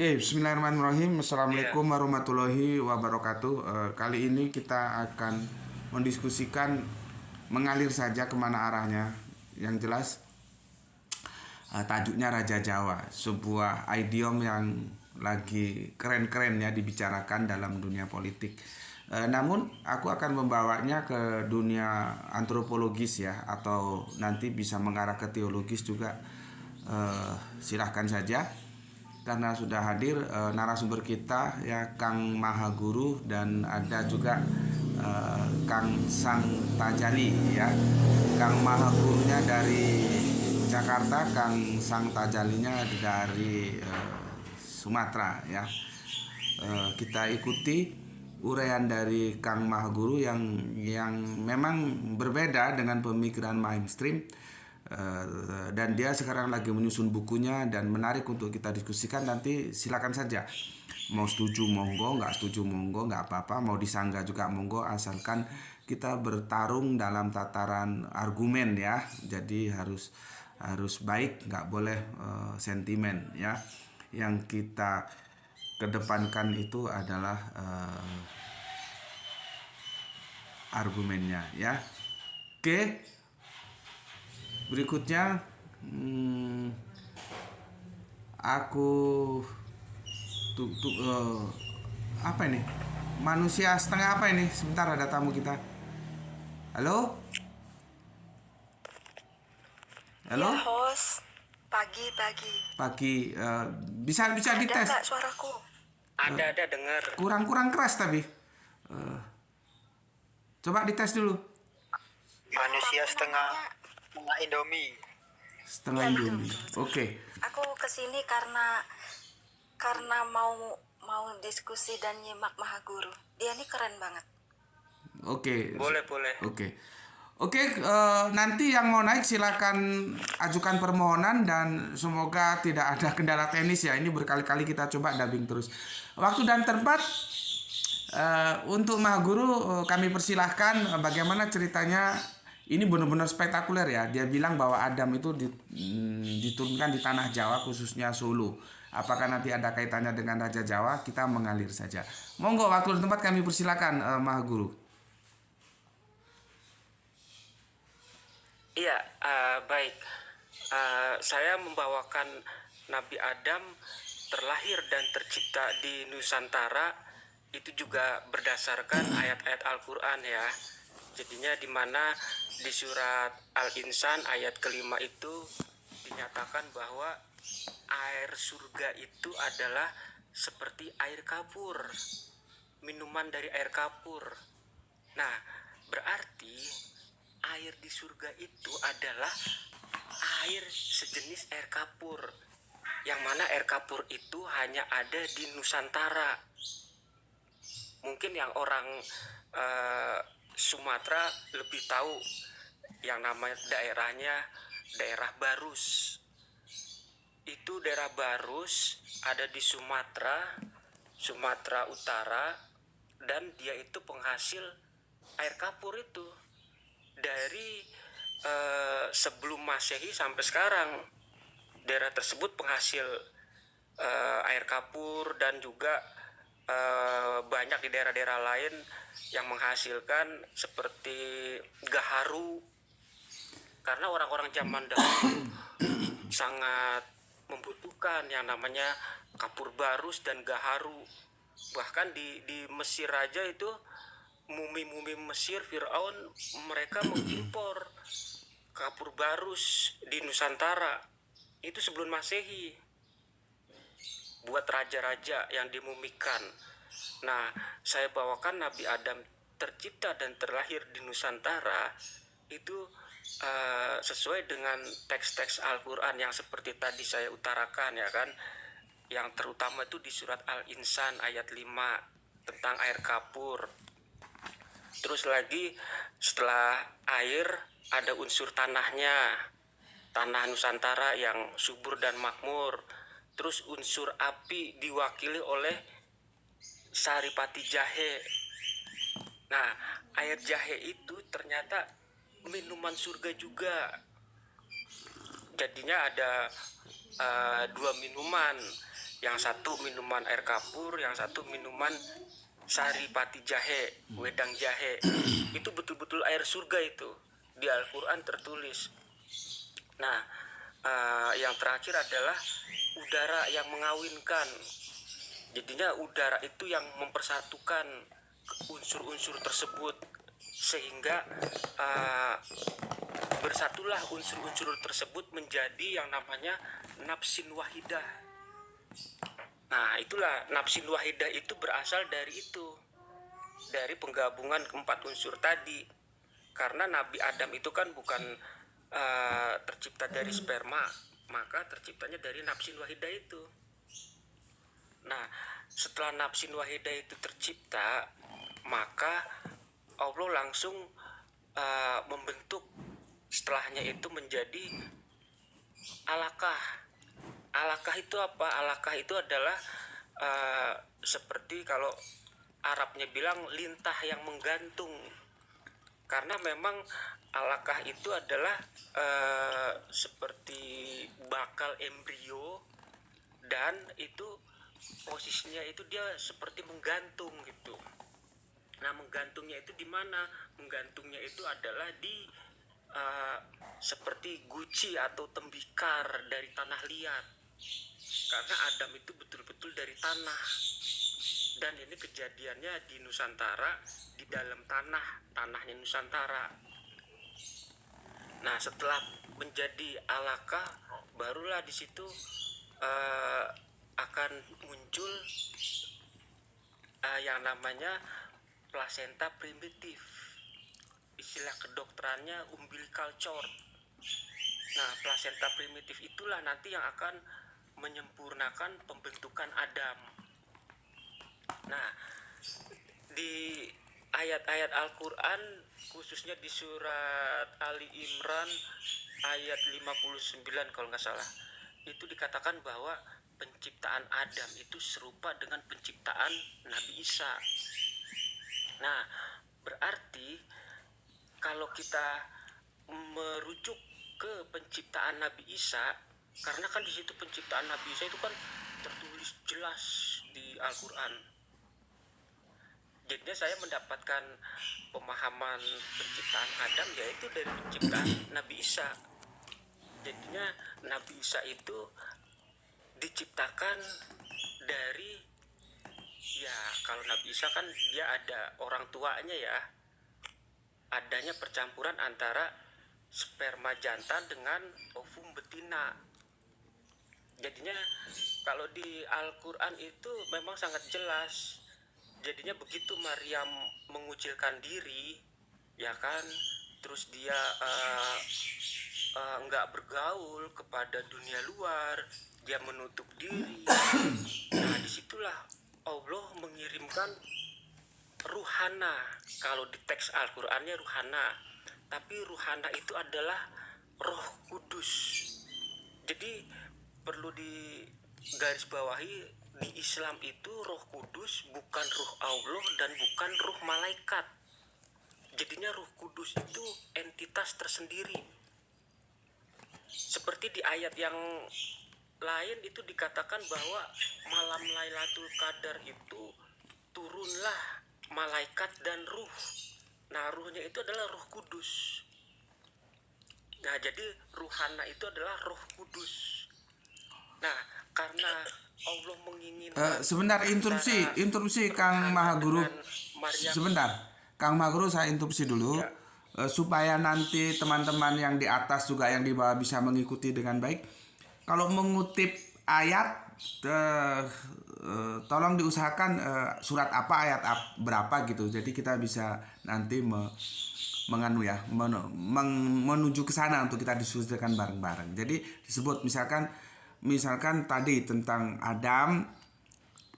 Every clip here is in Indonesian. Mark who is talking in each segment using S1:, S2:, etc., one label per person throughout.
S1: Oke, Bismillahirrahmanirrahim.
S2: Iya,
S1: Assalamualaikum warahmatullahi wabarakatuh. Kali ini kita akan mendiskusikan mengalir saja kemana arahnya. Yang jelas, tajuknya Raja Jawa, sebuah idiom yang lagi keren-keren ya dibicarakan dalam dunia politik. Namun aku akan membawanya ke dunia antropologis ya, atau nanti bisa mengarah ke teologis juga. Silahkan saja karena sudah hadir narasumber kita ya, Kang Mahaguru, dan ada juga Kang Sang Tajali ya. Kang Mahagurunya dari Jakarta, Kang Sang Tajalinya dari Sumatera ya. Kita ikuti uraian dari Kang Mahaguru yang memang berbeda dengan pemikiran mainstream. Dan dia sekarang lagi menyusun bukunya dan menarik untuk kita diskusikan. Nanti silakan saja, mau setuju monggo, nggak setuju monggo, nggak apa-apa, mau disanggah juga monggo, asalkan kita bertarung dalam tataran argumen ya. Jadi harus baik, nggak boleh sentimen ya. Yang kita kedepankan itu adalah argumennya ya. Oke, berikutnya aku apa ini? Manusia setengah apa ini? Sebentar, ada tamu kita. Halo?
S3: Ya,
S1: Halo?
S3: host. Pagi-pagi.
S1: Pagi, bisa
S3: Ada
S1: dites.
S3: nggak suaraku?
S2: ada dengar.
S1: Kurang keras tapi. Coba dites dulu.
S4: Manusia
S3: Aku
S4: setengah
S3: namanya-
S4: setengah Indomie.
S1: Setengah
S3: Ya, betul,
S1: Indomie.
S3: betul, betul.
S1: Oke.
S3: Aku kesini karena mau diskusi dan nyimak Mahaguru. Dia ini keren banget.
S1: Oke.
S2: Boleh.
S1: Oke, nanti yang mau naik silakan ajukan permohonan dan semoga tidak ada kendala teknis ya. Ini berkali-kali kita coba dubbing terus. Waktu dan tempat untuk Mahaguru, kami persilahkan. Bagaimana ceritanya? Ini benar-benar spektakuler ya. Dia bilang bahwa Adam itu diturunkan di tanah Jawa, khususnya Solo. Apakah nanti ada kaitannya dengan Raja Jawa? Kita mengalir saja. Monggo, waktu dan tempat kami persilahkan, Mahaguru.
S2: Iya, baik. Saya membawakan Nabi Adam terlahir dan tercipta di Nusantara itu juga berdasarkan ayat-ayat Al-Quran ya. Jadinya di mana di surat Al-Insan ayat kelima itu dinyatakan bahwa air surga itu adalah seperti air kapur, minuman dari air kapur. Nah, berarti air di surga itu adalah air sejenis air kapur, yang mana air kapur itu hanya ada di Nusantara. Mungkin yang orang Sumatera lebih tahu yang namanya daerah Barus. Itu daerah Barus ada di Sumatera Utara, dan dia itu penghasil air kapur itu dari sebelum Masehi sampai sekarang. Daerah tersebut penghasil air kapur, dan juga banyak di daerah-daerah lain yang menghasilkan seperti gaharu, karena orang-orang zaman dahulu sangat membutuhkan yang namanya kapur barus dan gaharu. Bahkan di Mesir aja itu mumi-mumi Mesir Firaun mereka mengimpor kapur barus di Nusantara itu sebelum Masehi buat raja-raja yang dimumikan. Nah, saya bawakan Nabi Adam tercipta dan terlahir di Nusantara itu sesuai dengan teks-teks Al-Quran yang seperti tadi saya utarakan ya kan, yang terutama itu di surat Al-Insan ayat 5 tentang air kapur. Terus lagi setelah air ada unsur tanahnya, tanah Nusantara yang subur dan makmur. Terus unsur api diwakili oleh saripati jahe. Nah, air jahe itu ternyata minuman surga juga. Jadinya ada dua minuman, Yang satu minuman air kapur, yang satu minuman sari pati jahe, wedang jahe. Itu betul-betul air surga itu. Di Al-Quran tertulis. Nah, yang terakhir adalah udara yang mengawinkan. Jadinya udara itu yang mempersatukan unsur-unsur tersebut, sehingga bersatulah unsur-unsur tersebut menjadi yang namanya nafsin wahidah. Nah, itulah nafsin wahidah itu berasal dari itu, dari penggabungan keempat unsur tadi. Karena Nabi Adam itu kan bukan tercipta dari sperma, maka terciptanya dari nafsin wahidah itu. Nah, setelah nafsin wahidah itu tercipta, maka Allah langsung membentuk setelahnya itu menjadi alaqah. Alaqah itu apa? Alaqah itu adalah seperti kalau Arabnya bilang lintah yang menggantung. Karena memang alaqah itu adalah seperti bakal embrio, dan itu posisinya itu dia seperti menggantung gitu. Nah, menggantungnya itu di mana? Menggantungnya itu adalah di seperti guci atau tembikar dari tanah liat. Karena Adam itu betul-betul dari tanah. Dan ini kejadiannya di Nusantara, di dalam tanahnya Nusantara. Nah, setelah menjadi alaqah, barulah di situ akan muncul yang namanya plasenta primitif. Istilah kedokterannya umbilical cord. Nah, plasenta primitif itulah nanti yang akan menyempurnakan pembentukan Adam. Nah, di ayat-ayat Al-Quran, khususnya di surat Ali Imran ayat 59 kalau nggak salah, itu dikatakan bahwa penciptaan Adam itu serupa dengan penciptaan Nabi Isa. Nah, berarti kalau kita merujuk ke penciptaan Nabi Isa, karena kan di situ penciptaan Nabi Isa itu kan tertulis jelas di Al-Quran. Jadinya saya mendapatkan pemahaman penciptaan Adam yaitu dari penciptaan Nabi Isa. Jadinya Nabi Isa itu diciptakan dari, ya kalau Nabi Isa kan dia ada orang tuanya ya, adanya percampuran antara sperma jantan dengan ovum betina. Jadinya kalau di Al-Quran itu memang sangat jelas. Jadinya begitu Maryam mengucilkan diri, ya kan, terus dia nggak bergaul kepada dunia luar, dia menutup diri. Nah, disitulah Allah mengirimkan ruhana. Kalau di teks Al-Qur'annya ruhana, tapi ruhana itu adalah Roh Kudus. Jadi perlu di garis bawahi, di Islam itu Roh Kudus bukan ruh Allah dan bukan ruh malaikat. Jadinya Roh Kudus itu entitas tersendiri. Seperti di ayat yang lain itu dikatakan bahwa malam Lailatul Qadar itu turunlah malaikat dan ruh. Nah, ruhnya itu adalah Roh Kudus. Nah, jadi ruhana itu adalah Roh Kudus. Nah, karena Allah menginginkan
S1: sebentar, interupsi Kang Mahaguru. Sebentar, Kang Mahaguru, saya interupsi dulu ya. Supaya nanti teman-teman yang di atas juga yang di bawah bisa mengikuti dengan baik. Kalau mengutip ayat, tolong diusahakan surat apa, ayat berapa gitu. Jadi kita bisa nanti menuju ke sana untuk kita diskusikan bareng-bareng. Jadi disebut misalkan tadi tentang Adam,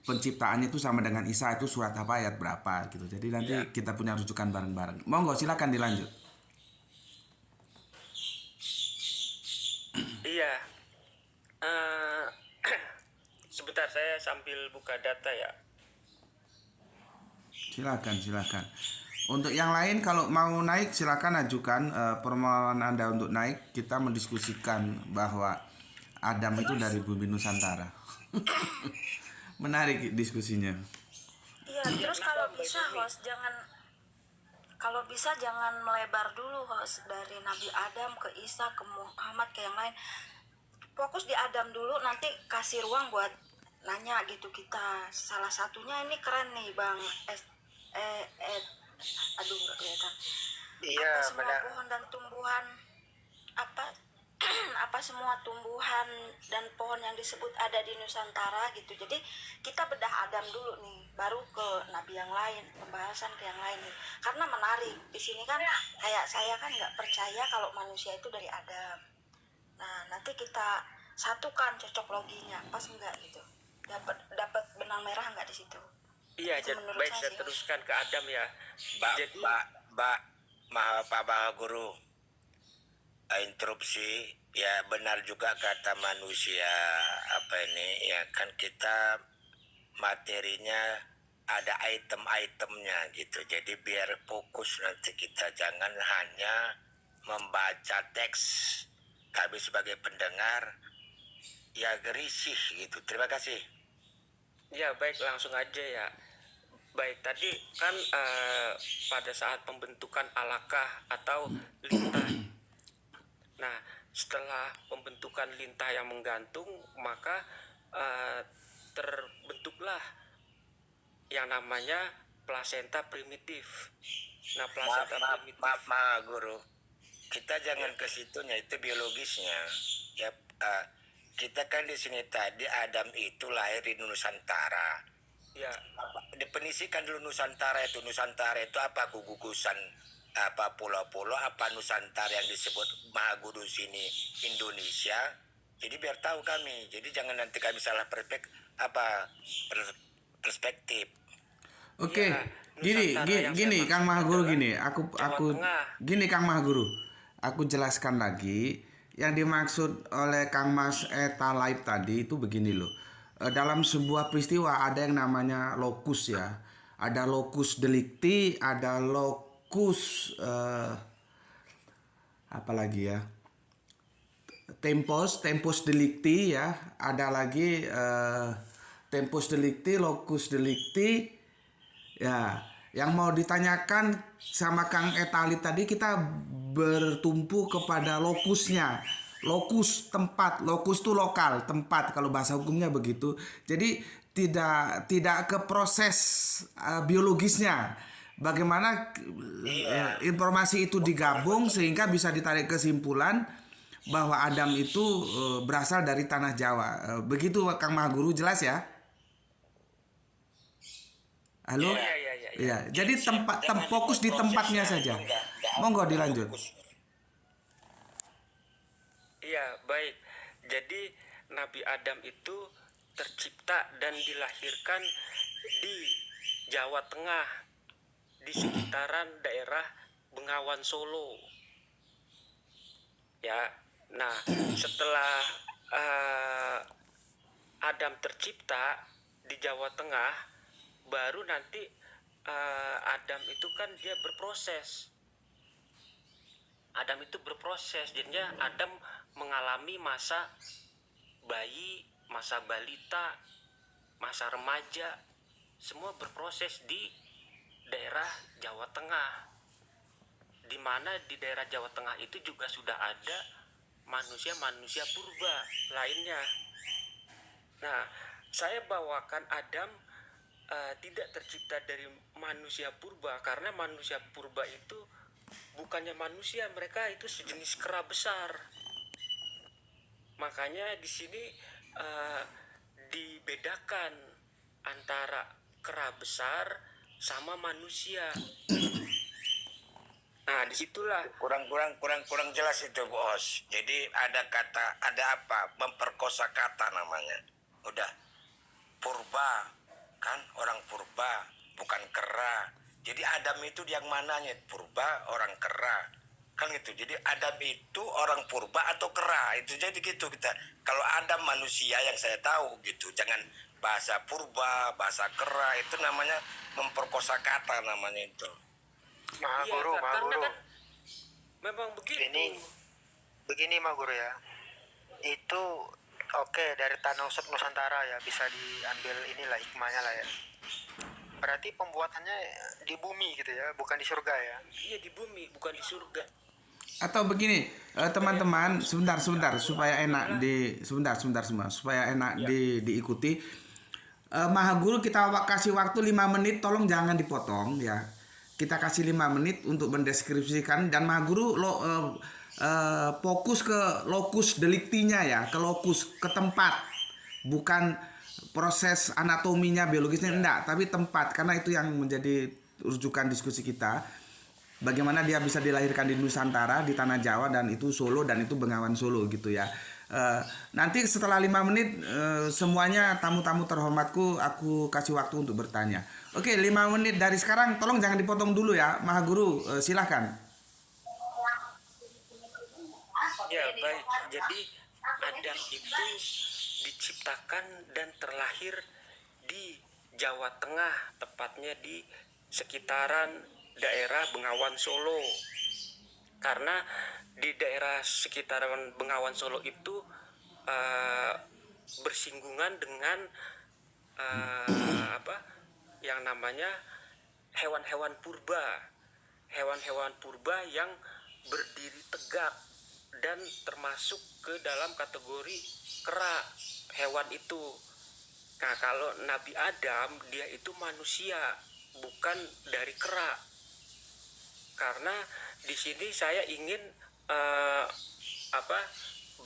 S1: penciptaannya itu sama dengan Isa, itu surat apa, ayat berapa gitu. Jadi nanti kita punya rujukan bareng-bareng. Monggo silakan dilanjut.
S2: Iya. Sebentar, saya sambil buka data ya.
S1: Silakan. Untuk yang lain kalau mau naik silakan ajukan permohonan Anda untuk naik. Kita mendiskusikan bahwa Adam itu dari bumi Nusantara. Menarik diskusinya.
S3: Iya, terus kalau bisa host jangan melebar dulu host dari Nabi Adam ke Isa ke Muhammad ke yang lain. Fokus di Adam dulu, nanti kasih ruang buat nanya gitu kita. Salah satunya ini keren nih Bang aduh nggak kelihatan.
S4: Iya,
S3: Apa semua
S4: benar.
S3: pohon dan tumbuhan apa apa semua tumbuhan dan pohon yang disebut ada di Nusantara gitu. Jadi kita bedah Adam dulu nih, baru ke nabi yang lain, pembahasan ke yang lain nih. Karena menarik. Di sini kan kayak saya kan nggak percaya kalau manusia itu dari Adam. Nah, nanti kita satukan cocok loginya, pas enggak gitu. Dapat benang merah enggak di situ?
S2: Iya,
S3: Itu menurut
S2: baik
S3: saya
S2: saya
S3: sih.
S2: teruskan ke Adam ya. Jadi
S5: Pak Guru, interupsi ya, benar juga kata manusia apa ini ya, kan kita materinya ada item-itemnya gitu, jadi biar fokus nanti kita, jangan hanya membaca teks, kami sebagai pendengar ya gerisih gitu. Terima kasih.
S2: ya baik, langsung aja ya. Baik, tadi kan pada saat pembentukan alakah atau lintah. Nah, setelah pembentukan lintah yang menggantung, maka terbentuklah yang namanya plasenta primitif. Nah, plasenta primitif.
S5: Maaf, Guru, kita jangan ke situnya, itu biologisnya ya. Kita kan di sini tadi Adam itu lahir di Nusantara.
S2: Ya,
S5: Definisikan dulu Nusantara itu apa? Gugusan apa, pulau-pulau apa Nusantara yang disebut Mahaguru sini Indonesia. Jadi biar tahu kami. Jadi jangan nanti kami salah perspektif.
S1: Oke,
S2: Ya,
S1: gini,
S2: Nusantara yang
S1: gini,
S2: saya
S1: Kang
S2: maksud
S1: Mahaguru
S2: adalah
S1: gini,
S2: Jawa Tengah.
S1: gini Kang Mahaguru, aku jelaskan lagi. Yang dimaksud oleh Kang Mas Eta Live tadi itu begini loh. Dalam sebuah peristiwa ada yang namanya lokus ya, ada lokus delicti, ada lokus apa lagi ya? Tempus delicti ya, ada lagi tempus delicti, locus delicti. Ya, yang mau ditanyakan sama Kang Etali tadi, kita bertumpu kepada lokusnya. Lokus tempat, lokus itu lokal, tempat kalau bahasa hukumnya begitu. Jadi tidak ke proses biologisnya. Bagaimana informasi itu digabung sehingga bisa ditarik kesimpulan bahwa Adam itu berasal dari tanah Jawa. Begitu Kang Mahaguru, jelas ya? Halo? Iya, jadi fokus di tempatnya saja. Monggo dilanjut.
S2: Iya, baik. Jadi Nabi Adam itu tercipta dan dilahirkan di Jawa Tengah, di sekitaran daerah Bengawan Solo. Ya, nah setelah Adam tercipta di Jawa Tengah, baru nanti Adam itu kan dia berproses. Adam itu berproses, jadinya Adam mengalami masa bayi, masa balita, masa remaja, semua berproses di daerah Jawa Tengah. Di mana di daerah Jawa Tengah itu juga sudah ada manusia-manusia purba lainnya. Nah, saya bawakan Adam tidak tercipta dari manusia purba, karena manusia purba itu bukannya manusia, mereka itu sejenis kera besar. Makanya di sini dibedakan antara kera besar sama manusia. Nah, disitulah
S5: kurang jelas itu, Bos. Jadi ada memperkosa kata namanya. Udah, purba kan, orang purba, bukan kera. Jadi Adam itu yang mananya, purba, orang kera, kan gitu. Jadi Adam itu orang purba atau kera, itu jadi gitu kita. Kalau Adam manusia yang saya tahu gitu, jangan bahasa purba, bahasa kera, itu namanya memperkosa kata namanya itu.
S4: Mahaguru.
S2: kan memang begitu.
S4: Begini Mahaguru ya. Itu Oke, dari Tanah Nusantara ya bisa diambil inilah hikmahnya lah ya. Berarti pembuatannya di bumi gitu ya, bukan di surga ya.
S2: Iya, di bumi, bukan di surga.
S1: Atau begini, teman-teman, sebentar supaya enak sebentar semua, supaya enak diikuti. Maha Guru kita kasih waktu 5 menit, tolong jangan dipotong ya. Kita kasih 5 menit untuk mendeskripsikan, dan Maha Guru fokus ke lokus deliktinya ya, ke lokus, ke tempat, bukan proses anatominya, biologisnya enggak, tapi tempat, karena itu yang menjadi rujukan diskusi kita. Bagaimana dia bisa dilahirkan di Nusantara, di tanah Jawa, dan itu Solo, dan itu Bengawan Solo gitu ya. Nanti setelah 5 menit semuanya tamu-tamu terhormatku aku kasih waktu untuk bertanya. Oke, 5 menit dari sekarang, tolong jangan dipotong dulu ya. Maha Guru, silahkan.
S2: Ya, baik. Jadi Adam itu diciptakan dan terlahir di Jawa Tengah, tepatnya di sekitaran daerah Bengawan Solo. Karena di daerah sekitaran Bengawan Solo itu bersinggungan dengan yang namanya hewan-hewan purba. Hewan-hewan purba yang berdiri tegak dan termasuk ke dalam kategori kera hewan itu. Nah, kalau Nabi Adam dia itu manusia, bukan dari kera. Karena di sini saya ingin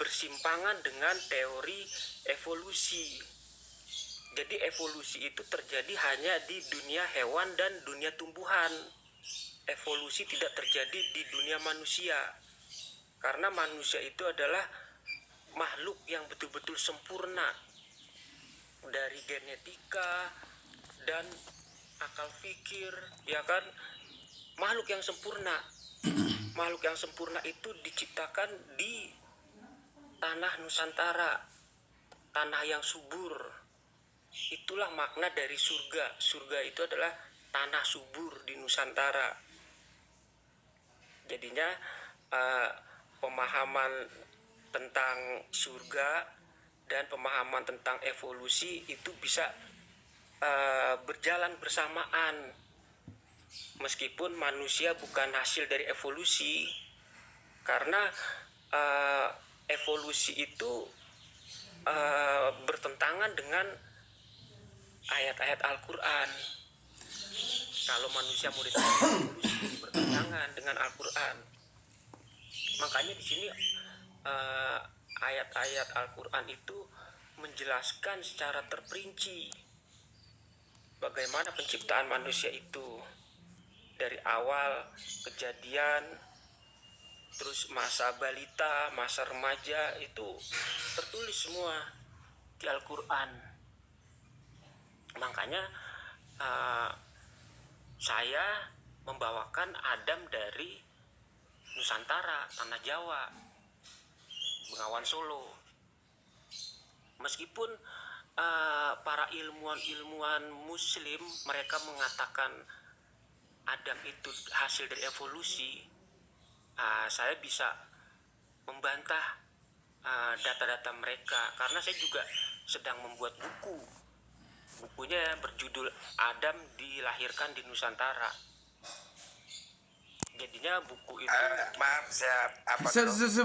S2: bersimpangan dengan teori evolusi. Jadi evolusi itu terjadi hanya di dunia hewan dan dunia tumbuhan. Evolusi tidak terjadi di dunia manusia. Karena manusia itu adalah makhluk yang betul-betul sempurna dari genetika dan akal fikir, ya kan? Makhluk yang sempurna. Makhluk yang sempurna itu diciptakan di tanah Nusantara, tanah yang subur. Itulah makna dari surga. Surga itu adalah tanah subur di Nusantara. Jadinya pemahaman tentang surga dan pemahaman tentang evolusi itu bisa berjalan bersamaan. Meskipun manusia bukan hasil dari evolusi, karena evolusi itu bertentangan dengan ayat-ayat Al-Quran. Kalau manusia mau ditanya evolusi bertentangan dengan Al-Quran. Makanya di sini ayat-ayat Al-Quran itu menjelaskan secara terperinci bagaimana penciptaan manusia itu. Dari awal kejadian, terus masa balita, masa remaja, itu tertulis semua di Al-Quran. Makanya saya membawakan Adam dari Nusantara, tanah Jawa, Bengawan Solo. Meskipun para ilmuwan Muslim mereka mengatakan Adam itu hasil dari evolusi, saya bisa membantah data-data mereka, karena saya juga sedang membuat bukunya berjudul Adam dilahirkan di Nusantara. Jadinya buku itu
S5: Maaf, saya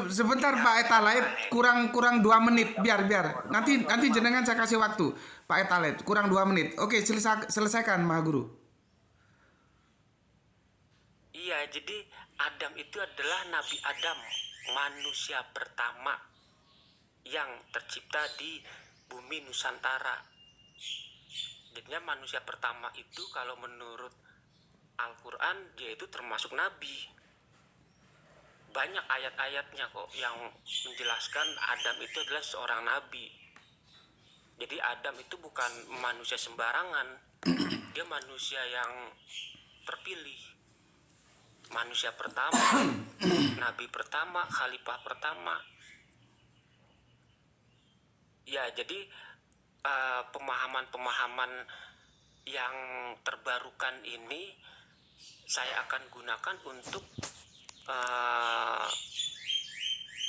S1: Sebentar Pak Etalait, kurang 2 menit, biar nanti jenengan saya kasih waktu. Pak Etalait, kurang 2 menit. Oke, selesaikan Maha Guru.
S2: Iya, jadi Adam itu adalah Nabi Adam, manusia pertama yang tercipta di bumi Nusantara. Jadinya manusia pertama itu kalau menurut Al-Quran dia itu termasuk Nabi. Banyak ayat-ayatnya kok yang menjelaskan Adam itu adalah seorang Nabi. Jadi Adam itu bukan manusia sembarangan, dia manusia yang terpilih. Manusia pertama, nabi pertama, khalifah pertama. Ya, jadi pemahaman-pemahaman yang terbarukan ini saya akan gunakan untuk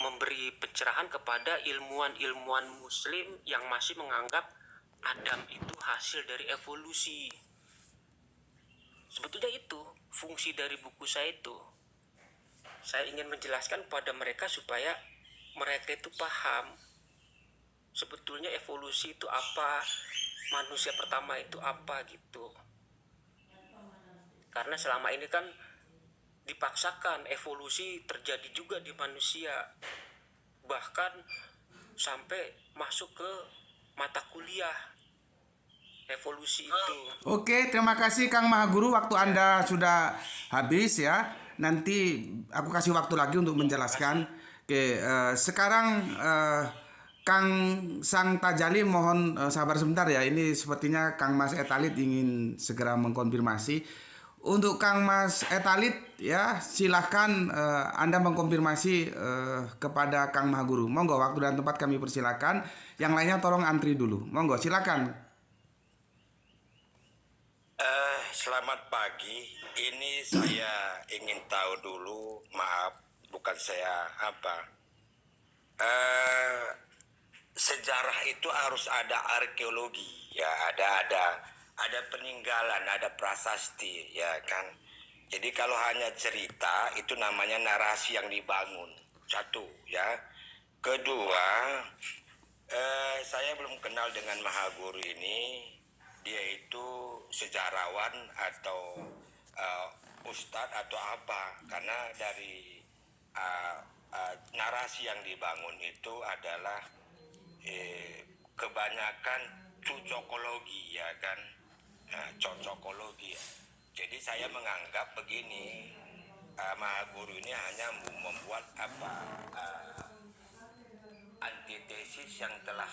S2: memberi pencerahan kepada ilmuwan-ilmuwan muslim yang masih menganggap Adam itu hasil dari evolusi. Sebetulnya itu fungsi dari buku saya itu. Saya ingin menjelaskan kepada mereka supaya mereka itu paham sebetulnya evolusi itu apa, manusia pertama itu apa gitu. Karena selama ini kan dipaksakan evolusi terjadi juga di manusia, bahkan sampai masuk ke mata kuliah evolusi itu.
S1: Oke, terima kasih Kang Mahaguru, waktu Anda sudah habis ya. Nanti aku kasih waktu lagi untuk menjelaskan. Oke, sekarang Kang Sang Tajali mohon sabar sebentar ya. Ini sepertinya Kang Mas Etalit ingin segera mengkonfirmasi. Untuk Kang Mas Etalit ya, silahkan Anda mengkonfirmasi kepada Kang Mahaguru. Monggo, waktu dan tempat kami persilakan. Yang lainnya tolong antri dulu. Monggo, silakan.
S5: Selamat pagi. Ini saya ingin tahu dulu, maaf, bukan saya sejarah itu harus ada arkeologi, ya, ada peninggalan, ada prasasti, ya kan. Jadi kalau hanya cerita itu namanya narasi yang dibangun. Satu, ya. Kedua, saya belum kenal dengan Mahaguru ini. Dia itu sejarawan atau ustadz atau apa, karena dari narasi yang dibangun itu adalah kebanyakan cocokologi, ya kan, cocokologi. Jadi saya menganggap begini, Mahaguru ini hanya membuat antitesis yang telah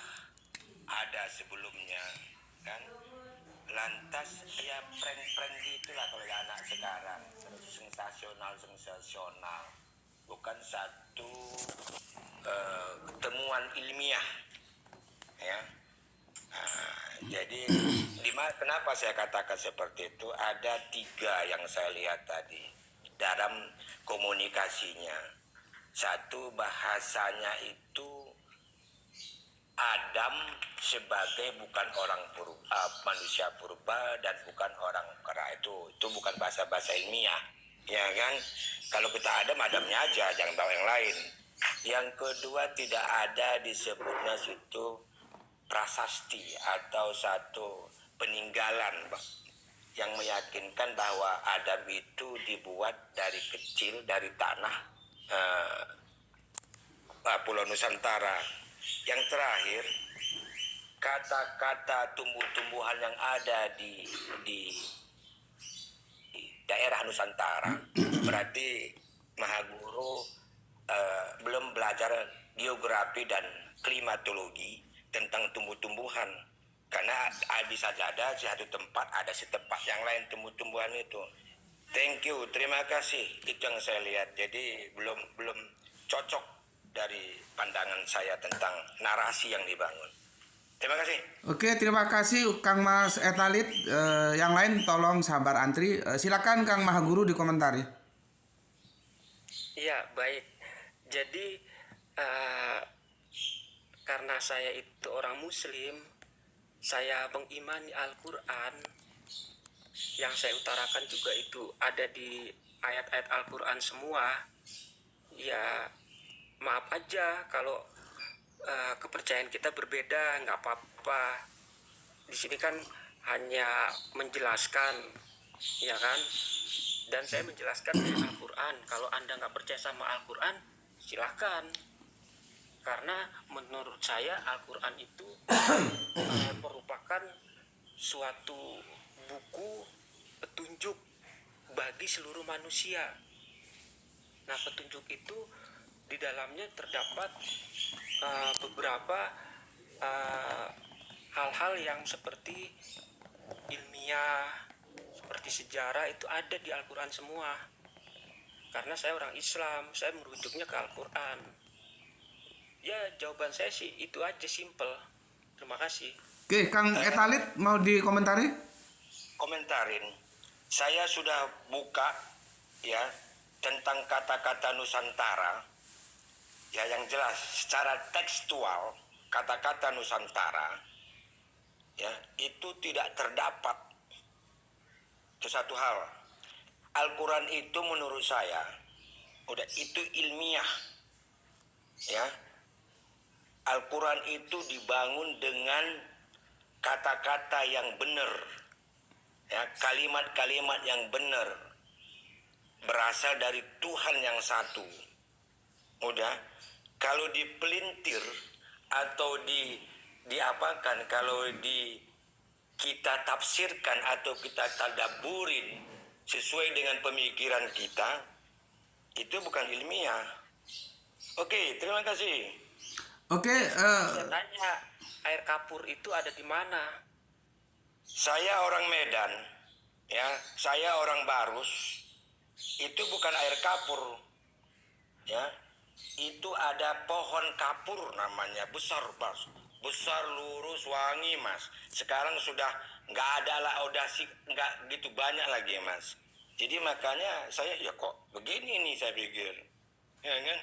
S5: ada sebelumnya, kan. Lantas ya prank gitulah kalau anak sekarang, sensasional, bukan satu temuan ilmiah, ya. Jadi kenapa saya katakan seperti itu? Ada 3 yang saya lihat tadi dalam komunikasinya. Satu, bahasanya itu Adam sebagai bukan orang manusia purba dan bukan orang kera, itu bukan bahasa ilmiah, ya kan. Kalau kita Adamnya aja, jangan bawa yang lain. Yang kedua, tidak ada disebutnya situ prasasti atau satu peninggalan yang meyakinkan bahwa Adam itu dibuat dari kecil, dari tanah Pulau Nusantara. Yang terakhir, kata-kata tumbuh-tumbuhan yang ada di daerah Nusantara, berarti Mahaguru belum belajar geografi dan klimatologi tentang tumbuh-tumbuhan. Karena bisa ada di satu tempat, ada di tempat yang lain tumbuh-tumbuhan itu. Thank you, terima kasih. Itu yang saya lihat. Jadi belum cocok dari pandangan saya tentang narasi yang dibangun. Terima kasih.
S1: Oke, terima kasih Kang Mas Etalit. Yang lain tolong sabar antri. Silakan Kang Mahaguru dikomentari.
S2: Iya, baik. Jadi karena saya itu orang Muslim, saya mengimani Al-Quran. Yang saya utarakan juga itu ada di ayat-ayat Al-Quran semua. Ya, maaf aja kalau kepercayaan kita berbeda, nggak apa-apa. Di sini kan hanya menjelaskan, ya kan. Dan saya menjelaskan dari Al-Quran. Kalau Anda nggak percaya sama Al-Quran, silahkan. Karena menurut saya Al-Quran itu merupakan suatu buku petunjuk bagi seluruh manusia. Nah, petunjuk itu di dalamnya terdapat beberapa hal-hal yang seperti ilmiah, seperti sejarah, itu ada di Al-Quran semua. Karena saya orang Islam, saya merujuknya ke Al-Quran. Ya, jawaban saya sih itu aja, simple. Terima kasih.
S1: Oke, Kang Etalit mau dikomentari?
S5: Komentarin. Saya sudah buka, ya, tentang kata-kata Nusantara. Ya, yang jelas secara tekstual kata-kata Nusantara ya itu tidak terdapat. Itu satu hal. Al-Quran itu menurut saya udah itu ilmiah ya. Al-Quran itu dibangun dengan kata-kata yang benar ya, kalimat-kalimat yang benar, berasal dari Tuhan yang satu. Udah, kalau dipelintir atau diapakan, kalau kita tafsirkan atau kita tadaburin sesuai dengan pemikiran kita, itu bukan ilmiah. Oke, terima kasih.
S1: Oke,
S2: Saya tanya, air kapur itu ada di mana?
S5: Saya orang Medan, ya, saya orang Barus. Itu bukan air kapur, ya. Itu ada pohon kapur namanya, besar, Mas. Besar, lurus, wangi, Mas. Sekarang sudah nggak ada lah, odasi nggak gitu banyak lagi, Mas. Jadi makanya saya ya kok begini nih saya pikir, ya kan?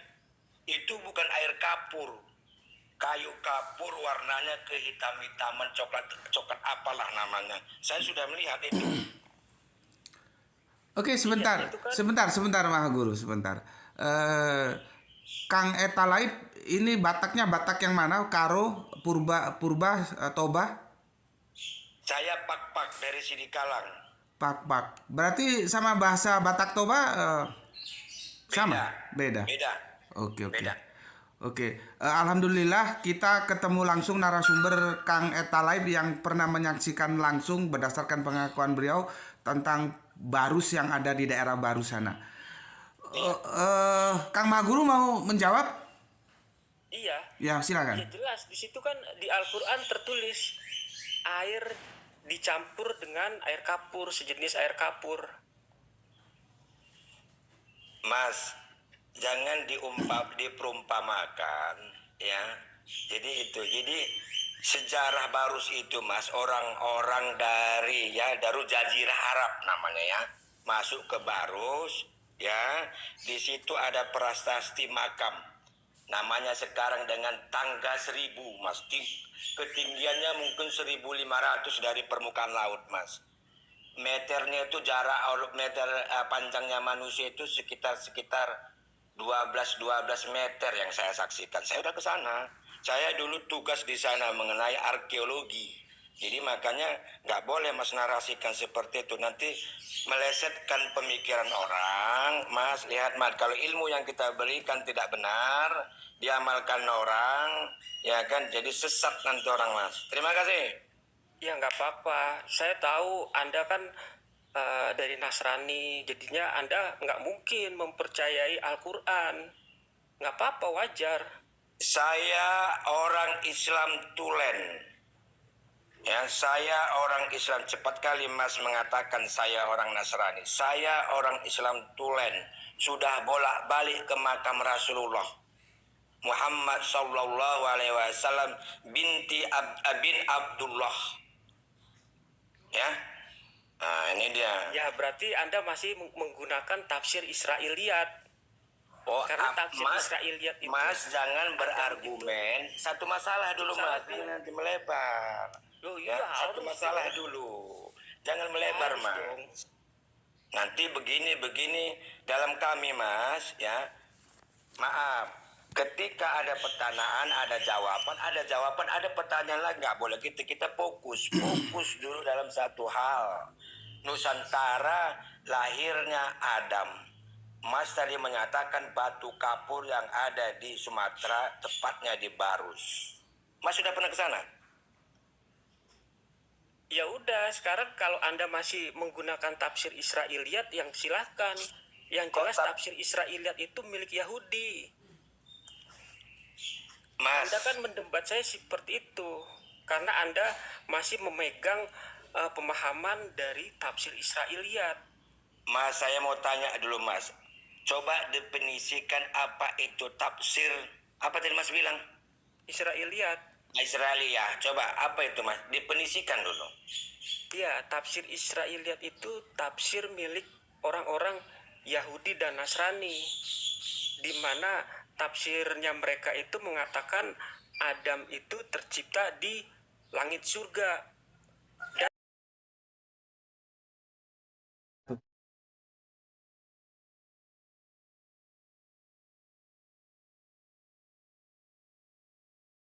S5: Itu bukan air kapur, kayu kapur warnanya kehitam-hitaman, coklat apalah namanya. Saya sudah melihat itu.
S1: oke, sebentar,
S2: Iya, itu kan-
S1: sebentar, Maha Guru, sebentar. Kang Etalaib, ini Bataknya Batak yang mana? Karo, Purba, Toba,
S5: Saya pak-pak dari Sidikalang.
S1: Pak. Berarti sama bahasa Batak Toba sama? Beda.
S5: Beda.
S1: Oke.
S5: Beda.
S1: Oke, alhamdulillah kita ketemu langsung narasumber Kang Etalaib yang pernah menyaksikan langsung berdasarkan pengakuan beliau tentang Barus yang ada di daerah Barus sana. Kang Maguru mau menjawab?
S2: Iya.
S1: Ya, silakan.
S2: Ya jelas, di situ kan di Al-Quran tertulis air dicampur dengan air kapur, sejenis air kapur.
S5: Mas, jangan diperumpamakan, ya. Jadi itu, jadi sejarah Barus itu, Mas, orang-orang dari Jazirah Arab namanya ya, masuk ke Barus, ya. Di situ ada prasasti makam, namanya sekarang dengan tangga 1000, Mas. Ketinggiannya mungkin 1.500 dari permukaan laut, Mas. Meternya itu meter panjangnya manusia itu sekitar 12 meter yang saya saksikan. Saya udah ke sana. Saya dulu tugas di sana mengenai arkeologi. Jadi makanya nggak boleh Mas narasikan seperti itu. Nanti melesetkan pemikiran orang. Mas, lihat Mas, kalau ilmu yang kita berikan tidak benar, diamalkan orang, ya kan, jadi sesat nanti orang, Mas. Terima kasih.
S2: Ya nggak apa-apa, saya tahu Anda kan dari Nasrani, jadinya Anda nggak mungkin mempercayai Al-Quran. Nggak apa-apa, wajar.
S5: Saya orang Islam tulen. Ya, saya orang Islam. Cepat kali Mas mengatakan saya orang Nasrani. Saya orang Islam tulen. Sudah bolak-balik ke makam Rasulullah Muhammad sallallahu alaihi wasallam binti bin Abdullah. Ya. Nah, ini dia.
S2: Ya berarti Anda masih menggunakan tafsir Israiliyat.
S5: Oh,
S2: Karena tafsir Israiliyat itu,
S5: Mas jangan berargumen. Satu masalah dulu, Mas. Ini nanti melebar.
S2: Loh,
S5: Ya,
S2: iya,
S5: satu
S2: harus
S5: masalah
S2: dong.
S5: dulu. Jangan melebar,
S2: Harus
S5: Mas.
S2: dong.
S5: Nanti begini dalam kami, Mas, ya. Maaf. Ketika ada pertanyaan, ada jawaban, ada pertanyaan lagi, nggak boleh kita fokus dulu dalam satu hal. Nusantara lahirnya Adam. Mas tadi menyatakan batu kapur yang ada di Sumatera, tepatnya di Barus. Mas sudah pernah ke sana?
S2: Ya udah, sekarang kalau Anda masih menggunakan tafsir Israiliyat, yang silahkan. Yang jelas tafsir Israiliyat itu milik Yahudi.
S5: Mas,
S2: Anda kan mendebat saya seperti itu karena Anda masih memegang pemahaman dari tafsir Israiliyat.
S5: Mas, saya mau tanya dulu, Mas. Coba definisikan apa itu tafsir. Apa tadi Mas bilang?
S2: Israiliyat.
S5: Israeli ya. Coba apa itu, Mas? Definisikan dulu.
S2: Ya, tafsir Israiliyat itu tafsir milik orang-orang Yahudi dan Nasrani, di mana tafsirnya mereka itu mengatakan Adam itu tercipta di langit surga.